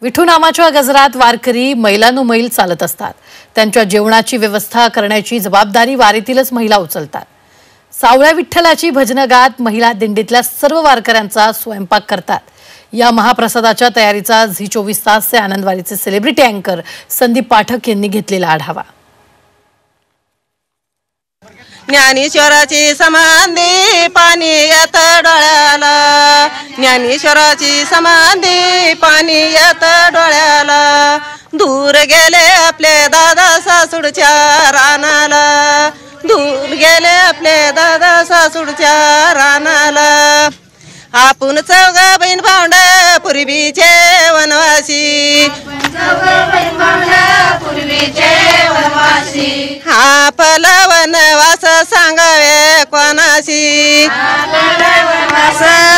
विठू नामाच्या गजरात वारकरी मैलानुमैल चालत असतात। त्यांच्या जेवणाची व्यवस्था करण्याची जबाबदारी वारीतीलच महिला उचलतात। सावळ्या विठ्ठलाची भजनं गात महिला दिंडीतल्या सर्व वारकऱ्यांचा स्वयंपाक करतात। या महाप्रसादाच्या तयारीचा झी 24 तासचे आनंदवारीचे सेलिब्रिटी अँकर संदीप पाठक यांनी घेतलेला आढावा। ज्ञानेश्वराची समाधी पाणी येत डोळ्याला, ज्ञानेश्वराची समाधी पाणी येत डोळ्याला। दूर गेले आपले दादा सासूडच्या रानाला, दूर गेले आपले दादा सासूडच्या रानाला। आपण चौघा बहीण भावंड पूर्वीचे वनवासी, आपला वनवास सांगावे कोणाशी,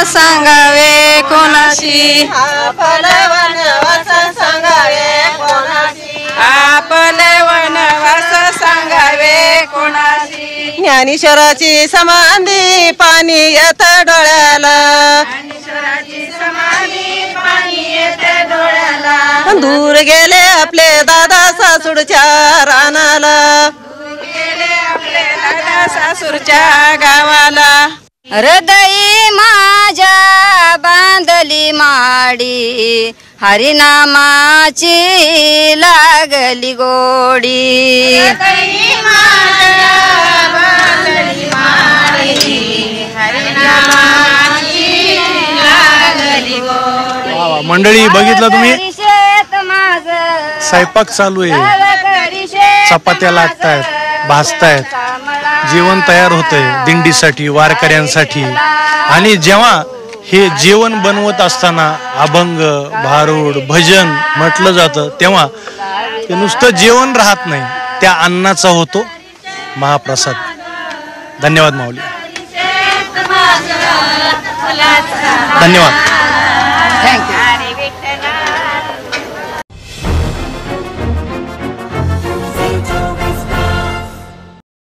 सांगावे कोणाशी, आपला वनवास सांगावे कोणाशी, आपले वनवास सांगावे कोणाशी। ज्ञानेश्वराची समाधी पाणी येत डोळ्याला, ज्ञानेश्वराची समाधी पाणी येते डोळ्याला। दूर गेले आपले दादा सासूडच्या रानाला, गेले आपले दादा सासूरच्या गावाला। हृदयी माझ्या बांधली माडी, हरिनामाची लागली गोडी। हृदयी माझ्या बांधली माडी, हरिनामाची लागली गोडी। मंडळी बघितलं तुम्ही, स्वयंपाक चालू आहे, चपात्या लागतायत, भाजतायत, जेवण तयार होतंय दिंडीसाठी, वारकऱ्यांसाठी। आणि जेव्हा हे जेवण बनवत असताना अभंग, भारूड, भजन म्हटलं जातं, तेव्हा ते नुसतं जेवण राहत नाही, त्या अन्नाचा होतो महाप्रसाद। धन्यवाद माऊली, धन्यवाद।